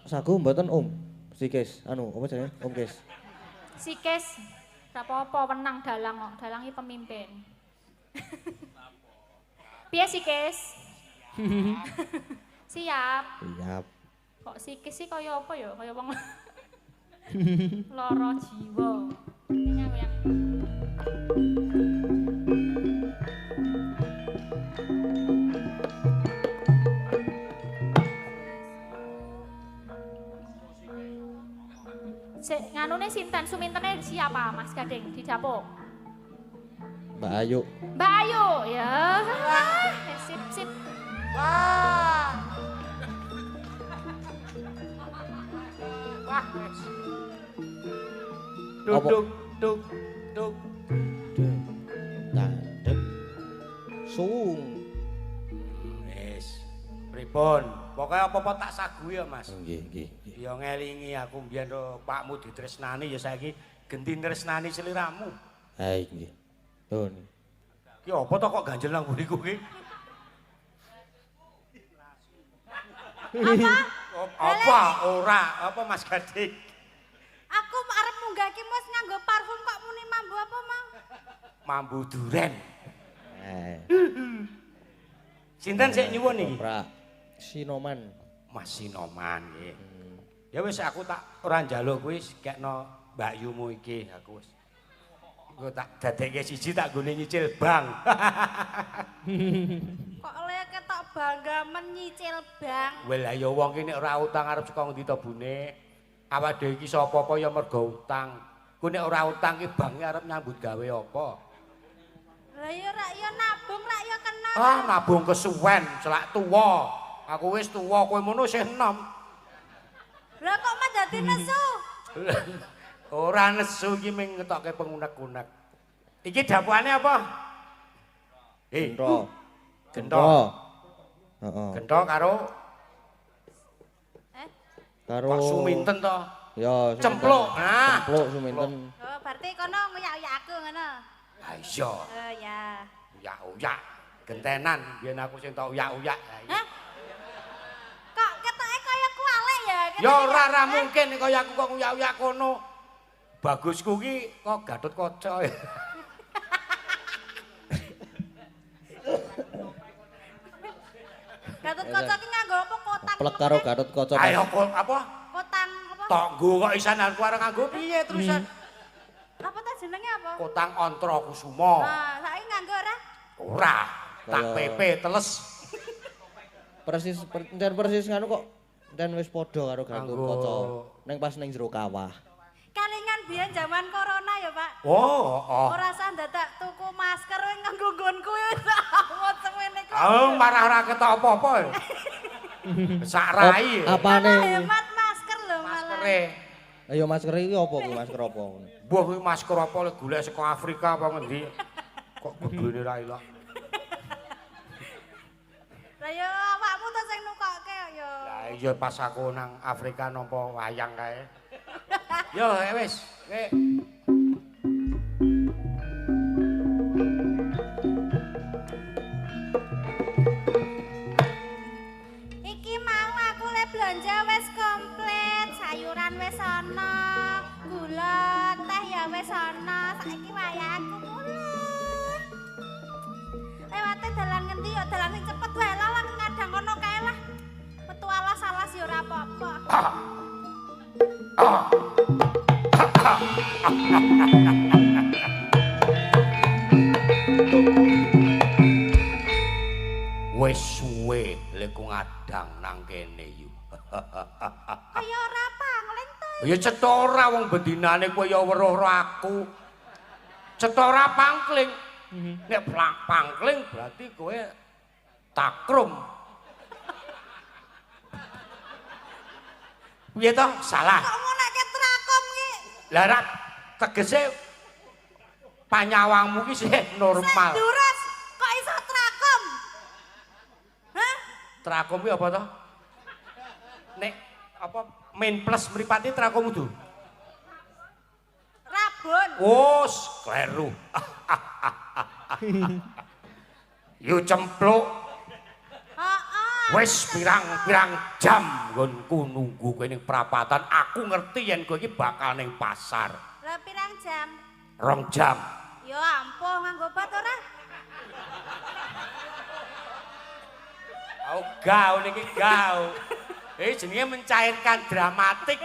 Sagu mboten Sikis anu apa jenenge Kis. Sikis ra apa-apa wenang dalang kok. Dalang iki pemimpin. Piye Sikis? Siap. Siap. Kok Sikis sih kaya apa ya? Kaya wong lara jiwa. Ini aku yang nganune sinten sumintene siapa Mas Gading di dapur? Mbak Ayu. Mbak Ayu ya. Sip sip. Wah. Wah. Duk duk duk duk. Tandem. Sung. Wis. Pripun? Pokoke apa-apa tak sagu ya, Mas. Nggih. Ya ngelingi aku mbiyen pakmu ditresnani ya saiki genti tresnani sliramu. Ha nggih. Tuh. Ki apa to kok ganjel nang mburiku ki? Apa? Ora, apa Mas Gading? Aku arep munggah ki Mas nganggo parfum kok muni mambu apa, Mang? Mambu duren. Sinten sik nyuwun iki? Ora. Sinoman. Mas Sinoman nggih. Ya wis aku tak ora njaluk kuwi kekno mbakyumu iki aku wis. Engko tak dadekke siji tak gone nyicil bank. Kok oleh ketok bangga menyicil bank. Well lah ya wong ki nek ora utang arep saka ngendi to Bune? Awak dhewe iki sapa apa ya mergo utang. Ku nek ora utang ki bank arep nyambut gawe apa? Lah ya rak ya nabung rak ya kena. Ah nabung kesuwen, celak tuwa. Aku wis tuwa, kowe mono isih enom. Lah kok mah dadi nesu? Ora nesu iki ming ngetokke pengunek-unek. Iki dapuane apa? Gento. Gento. Heeh. Gento karo Karo Pak Suminten to. Ya, Cempluk. Nah, Cempluk Suminten. Oh, berarti kono nguyak-uyak aku ngono. Ha iya. Oh ya. Uyak-uyak. Gentenan biyen aku sing tok uyak-uyak. Hah? Kok ketoke kaya kualek ya? Ya ora mungkin kaya aku kok uyak-uyak kono. Bagusku ki kok Gatot Kaca. Gatot Kaca ki nganggo apa kotak? Plek karo Gatot Kaca. Ayo kok apa? Kotang apa? Tonggo kok isan aku arep nganggo piye terusan? Apa ta jenenge apa? Kotang Ontra Kusuma. Nah, saiki nganggo ora? Ora, tak pepe teles. Persis nganu kok. Dan wis padha karo Gatot Nganggo. Kaca. Ning pas ning jero kawah. Kalingan biyen zaman corona ya, Pak. Oh. Ora sah dadak tuku masker nganggo nggonku wis awet semene kok. Marah ra ketok apa-apa. Sak rai. Apane? Hemat masker lho malah. Maskere. Ayo masker iki apa kuwi masker apa? Mbah kuwi masker apa le golek saka Afrika apa ngendi? Kok begene ra ilang. Lah ya awakmu to sing nukokke ya. Lah iya pas aku nang Afrika nampa wayang kae. Yo wis. Iki mau aku le belanja wis komplit, sayuran wis ana, gula, teh ya wis ana. Saiki wayahku mulih. Lewate dalan ngendi ya dalan sing cepet wae lah ngadang kono kae lah. Metu alas-alas ya ora apa-apa. Wis suwe lek ku ngadang nang kene yu. Kaya ora pangling to. Ya cetora wong bendinane kowe ya weruh aku. Cetora pangkling. Nek pangkling berarti kowe takrum. Piye to? Salah. Kok nguneke trakom ki? Lah ra tegese panyawangmu ki sih normal. Duras kok iso trakom? Hah? Trakom ki apa to? Nek apa main plus mripate trakom itu? Rabun. Wos, kleru. Yu cempluk. Heeh, Wis pirang-pirang jam nggonku nunggu kowe ning prapatan. Aku ngerti yen kowe iki bakal ning pasar. Lah pirang jam? 2 jam. Ya ampun, nganggo obat ora? Oh, gaul iki gaul. Jenenge mencairkan dramatik.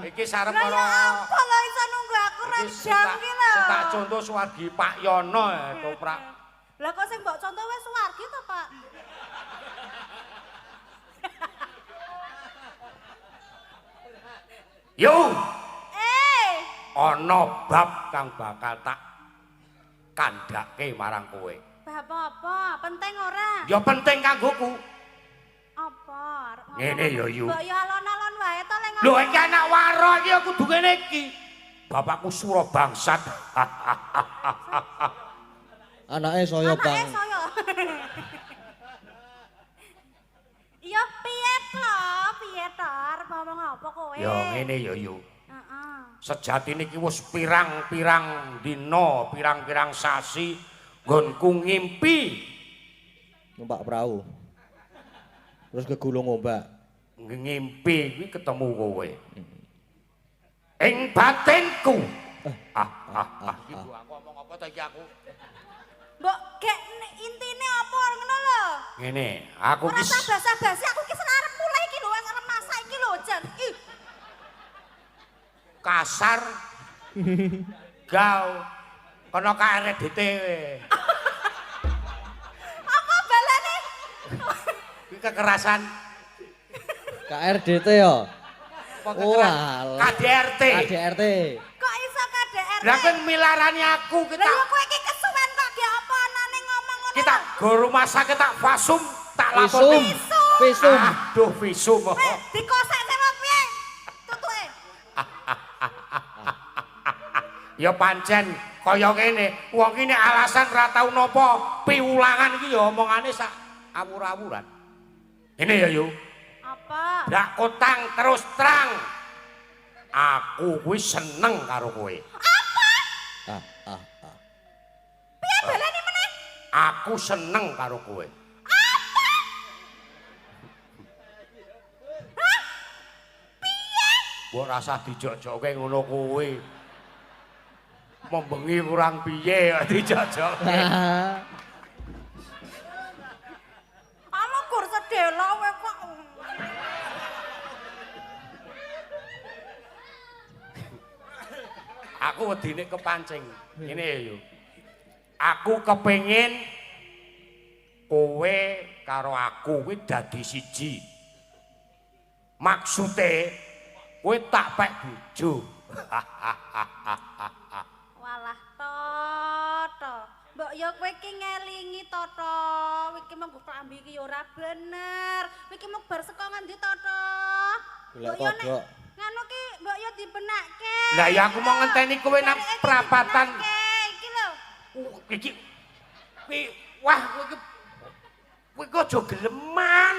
Iki sarep Lah karo ya ampun lho iso nunggu aku 2 jam iki lho. Tak contoh suwargi Pak Yono toprak. Lah kok sing mbok contoh wis suwargi to, Pak? Yo, Ana bab kang bakal tak kandhake marang kowe. bab apa? Penting ora? Ya penting kanggoku. Apa? Ngene ya yu. Mbok ya alon-alon wae to lek Lho iki anak waro iki kudu ngene iki. Bapakku sura bangsat. Anake saya, Bang. Anake saya. Ya piye to? Piye to? Arep ngomong apa kowe? Ya ngene ya yu. Heeh. Sejatine iki wis pirang-pirang dina, pirang-pirang sasi nggonku ngimpi Numpak perahu. Terus kegulung ombak. ngimpi kuwi ketemu kowe. Ing batinku. Iki aku ngomong apa to iki aku? Mbok gek intine apa ngono lho. Ngene, aku Ora ki usah basa-basi, aku ki arep mulai iki lho, arep masak iki lho, Jan. Ih, kasar. Gau. Kono KRDT. apa balane? Iki kekerasan. KRDT ya. Apa Oh, kekerasan? alah. KDRT. KDRT. Kok iso KDRT? Lah kan milarani aku Lah kita ya kowe iki kesuwen kok ge apa anane ngomong ngono. kita go rumah sakit tak fasum tak Visum. lapor. Visum. Aduh visum. Dikosek sira piye? Tutuke. Ya pancen kaya kene, wong iki nek alasan ra tau napa piwulangan iki ya omongane sak awur-awuran. Ini ya yu. Apa? Ndak utang terus terang. Aku kuwi seneng karo kowe. Ah. Piye balane meneh? Aku seneng karo kowe. Mbok rasah dijok-jokke ngono kowe. Membengi kurang piye kok dijok-jokke. Amo gur sedelo kowe kok. Aku wedine kepancing. Ngene ya yo. Aku kepengin kowe karo aku kuwi dadi siji. Maksude kowe tak pek bojo. Walah to. Mbok ya kowe iki ngelingi to. Kowe iki mung klambi iki ya ora bener. Kowe iki mung bar saka ngendi to. Golek Mbok ya nek kodhok. ngono ki mbok ya dibenakke. Lah ya aku mau ngenteni kowe nang prapatan. Iki lho. Iki wah kowe kok aja geleman.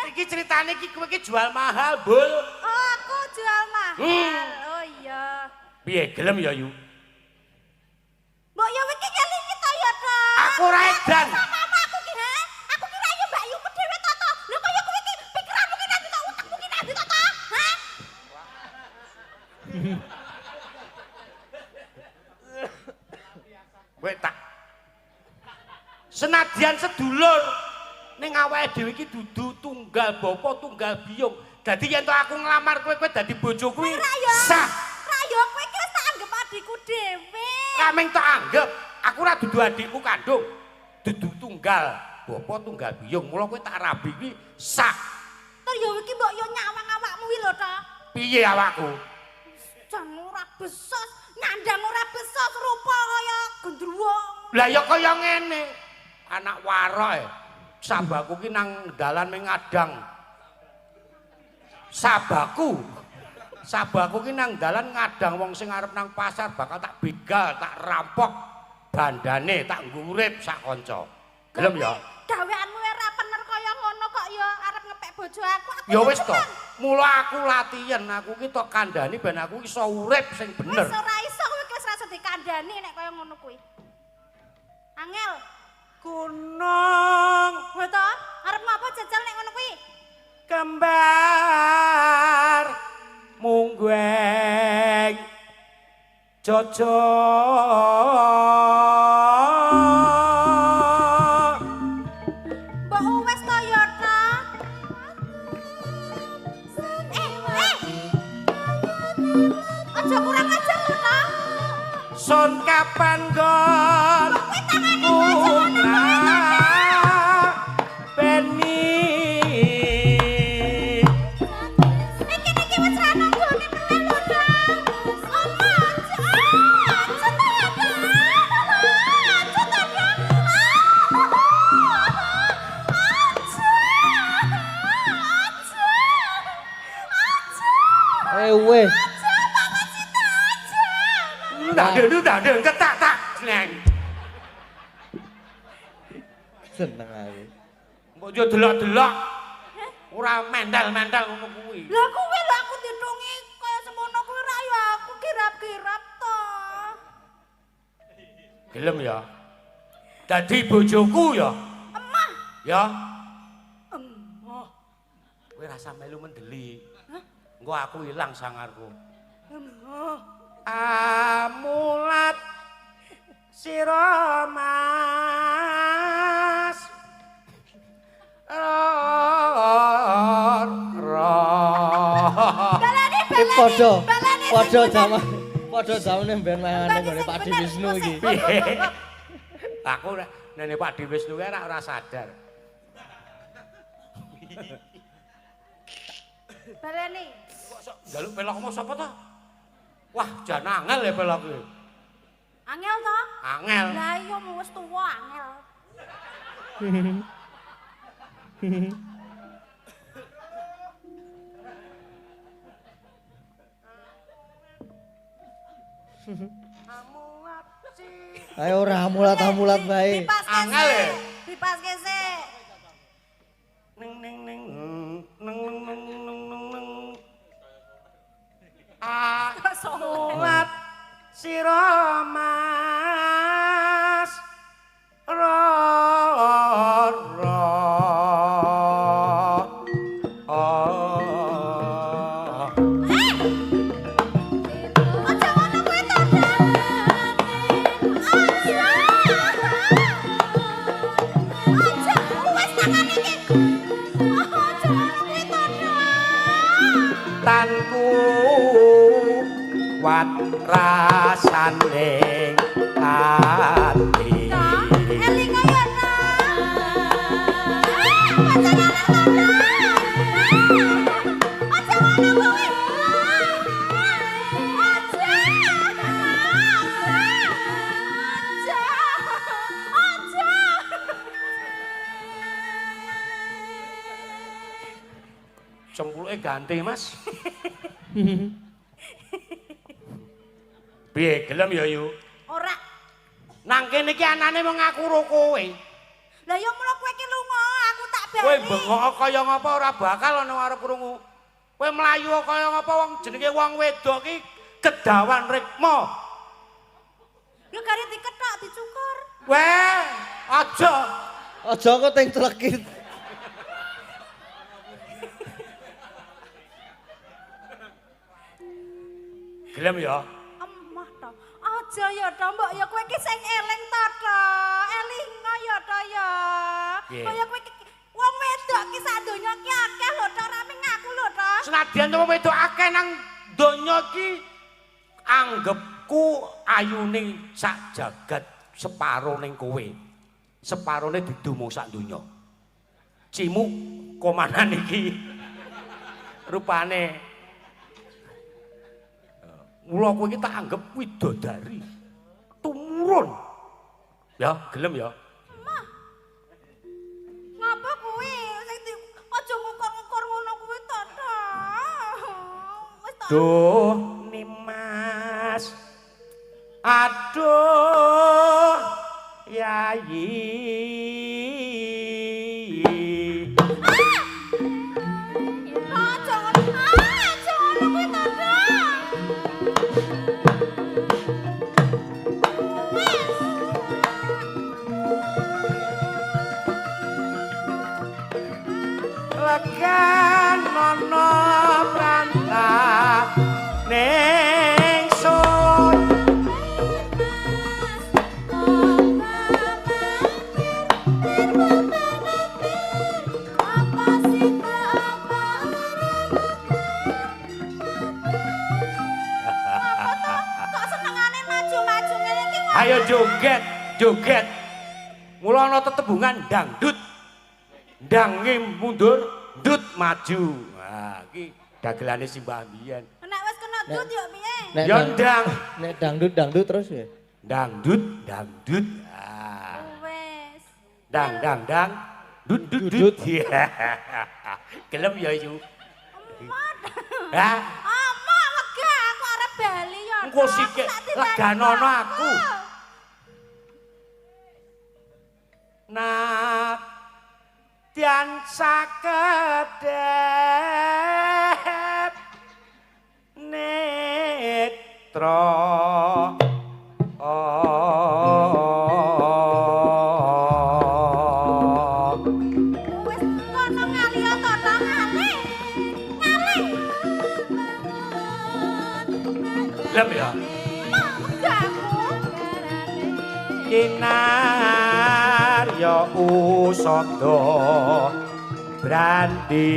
Iki ceritane iki kowe iki jual mahal, Bul. Oh, aku jual mahal. Oh iya. Piye gelem ya, Yu? Mbok ya iki ngelingi to ya, to. Aku ora edan. Mama aku ki, ha? Aku kira ya Mbak Yuku dhewe to. Lho kaya kowe iki pikiranmu ki nanti to, utekmu ki nanti to. Ha? Kowe tak senadyan sedulur ning awake dhewe iki dudu tunggal bapa tunggal biyung. Dadi yen to aku nglamar kowe dadi bojo kuwi sah. Ra ya kowe iki wis tak anggap adikku dhewe. Kameng tak anggap aku ora dudu adikmu kandung. Dudu tunggal bapa tunggal biyung. Mula kowe tak rabi iki sah. Ter ya iki mbok yo nyawang awakmu wi lho, to. Piye awakku? Jan ora besos, nyandang ora besos, rupa kaya gendruwo. Lah ya kaya ngene. Anak waroke. Sabaku ki nang dalan ming ngadang. Sabaku ki nang dalan ngadang wong sing arep nang pasar bakal tak begal, tak rampok bandane, tak nggo urip sak kanca. Gelem ya? Gaweanmu ora bener kaya ngono kok ya arep ngepek bojo aku. Ya wis to. Mula aku latihan, aku ki tok kandhani ben aku iso urip sing bener. Wis ora iso kowe wis rasa dikandhani nek kaya ngono kuwi. Angel. Gunung. Lho to, arep ngapa jajal nek ngono kuwi? Kembar munggweng Jojo. Mbok wis to ya ta? Aja kurang ajar lho ta. Sun kapan gon Beni Iki wis ra nanggone meneh lho ta. Oma aja. Aja ta ya ta. Aja ta ya. Aja. Weh. Ndak ada ketak sleng. Seneng aku. Mbok yo delok-delok. Ora mental-mental ngono kuwi. Lah kuwi lho aku didungi kaya semono kuwi ra ya aku kirap-kirap to. Gelem ya. Dadi bojoku ya. Emah. Ya. Emah. Kowe rasa melu mendeli. Engko aku ilang sangarku. Emah. Amulat sira Mas Padha zamane mben mangane ngene Pak Di Wisnu iki. Aku nene Pak Di Wisnu kae ora sadar. Baleni. Kok njaluk pelokmu sapa to? Wah, jan angel ya pelok iki. Angel to? Angel. Lah iya wis tuwa angel. Ayo ora amulat-amulat bae. Angel ya? Dipaske sik. Ning ning ning neng neng neng neng neng. Amulat sira Mas Aja ngono kuwi to, Dak. Aja wis tangan iki. Aja ngono kuwi to, Dak. tanku wat rasane ati Elinga ya, Dak. Pacaran to, Dak. Aja ngono kuwi. cempluke ganti Mas. Piye gelem ya yu? Ora. Nang kene iki anane mung aku karo kowe. Lah ya mulo kowe iki lunga, aku tak bali. Kowe bengok kaya ngapa ora bakal ana arep krungu. Kowe mlayu kaya ngapa wong jenenge wong wedok iki kedawan rikma. Ya gare diketok dicukur. Weh, aja. Aja kok teng tlekit. Gelem ya? Emah to. Aja ya to, mbok ya kowe iki sing eling to, Elinga ya to ya. Kaya kowe iki wong wedok ki sak donya ki akeh lho to, ora mung aku lho to. Senadyan wong wedok akeh nang donya iki anggepku ayune sak jagat separo ning kowe. Separone didumung sak donya. Cimuk komanan iki rupane mula kowe iki tak anggap widodari. Tumurun. Ya, gelem ya. Ngapa kuwi sing aja ngukur-ngukur ngono kuwi to, Wis to. Duh, Nimas. Aduh, Yayi. Aja ngono kuwi to, tekan ana pranta ning sun Kok senengane maju-maju ngene iki? ayo joget joget mula ana tetembungan dangdut ndange mundur ndut maju nah iki dagelane simbah mbiyen Nek wis kena dut yo piye? Nek ya dang- ndang Nek dangdut terus ya. dangdut dangdut ah Wis. dang dang dang dut dut dut gelem ya yu ha Ama lega aku arep bali yo. engko sithik leganono aku nak tian sakedep netra Wis kono ngaliyo tono ngale. Ngale. lem ya Lega aku. kinar ya usada branti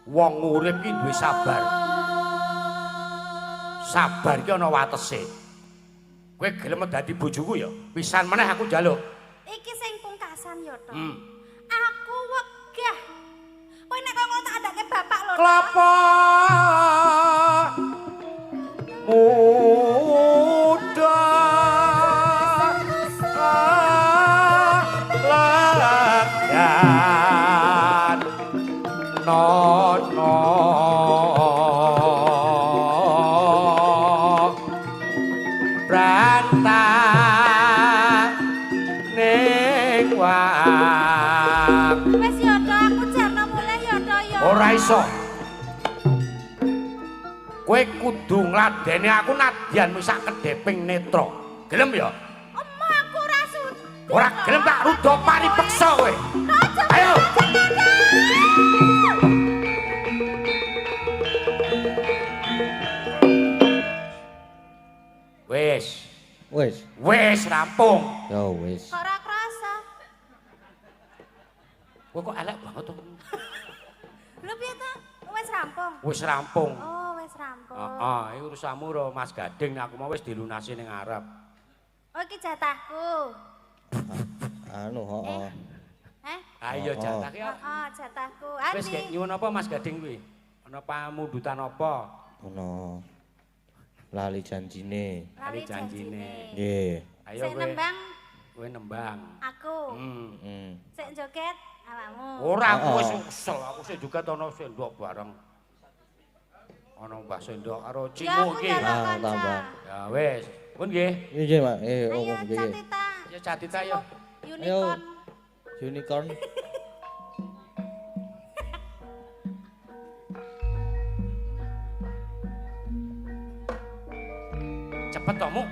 wong urip ki duwe sabar sabar ki ana watese kowe gelem dadi bojoku ya pisan meneh aku njaluk Iki sing pungkasan yo to. hmm. Aku wegah. Kowe nek kok tak andake bapak lho. Klapa muda legan nono prantah ning wak Wis yo to aku jarno mulai yo to yo. ora iso kowe kudu ngladeni aku nadyan wis sak kedeping netra gelem ya Emah aku ora sudi. ora gelem tak rudo paripeksa kowe ayo wis Wis. rampung Ya wis. Kok ora krasa. kowe kok elek banget to Lho piye to? Wis rampung. wis rampung Oh, wis rampung. heeh iki urusanmu karo Mas Gading nek aku mau wis dilunasi ning Arab Oh, iki jatahku. Anu, heeh. ayo Oh. jatah ya Heeh, jatahku. wis Adi. nyuwun apa Mas Gading kuwi ana pamundutan apa Ono lali janjine. Lali janjine. Nggih. ayo Sik nembang kowe nembang aku. hmm. Sik joget awakmu. Ora aku Oh. wis kesel, aku sik juga ana sendok bareng. Ana Mbah Sendok karo Ya Cimo aku iki. njaluk Ah, kanca. tambah. Ya wis. Pun nggih. Nggih, Mak. Ayo Nggih. Catita. Ya Catita yo. Unicorn. Unicorn. Cepet to, Mu.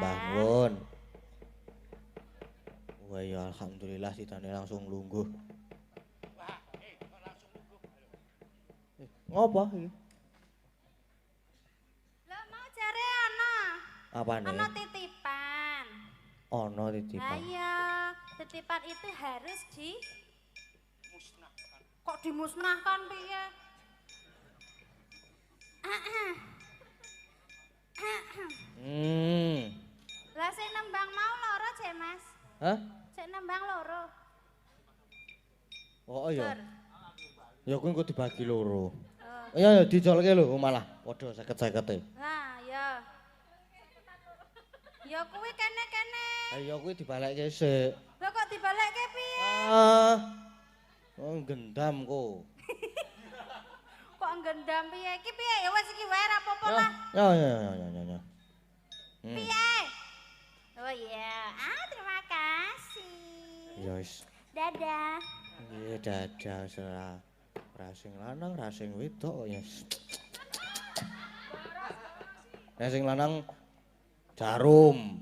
Mbah nuwun. Wah ya alhamdulillah sitane langsung lungguh. Ngopo iki? Lah mau jare ana. Apane? Ana titipan. Ana titipan. Ayo, titipan itu harus kok dimusnahkan piye? Lah sing nembang mau loro je, Mas. Hah? Sing nembang loro. Oh iya. Dur. Ya kuwi engko dibagi loro. Oh. Ya dicolke lho malah padha 50-50. Nah, ya. Ya kuwi kene-kene. Ayo kuwi dibalekke sik. Lah kok dibalekke piye? Ah. Oh gendam kok. Kok ngendam piye? Iki piye? Ya wis iki wae ra apa-apa lah. Ya. Piye? Oh iya. Ah, terima kasih. Ya wis. Dadah. Iya dadah serah. Rasing lanang, rasing wedok ya. Rasing lanang jarum.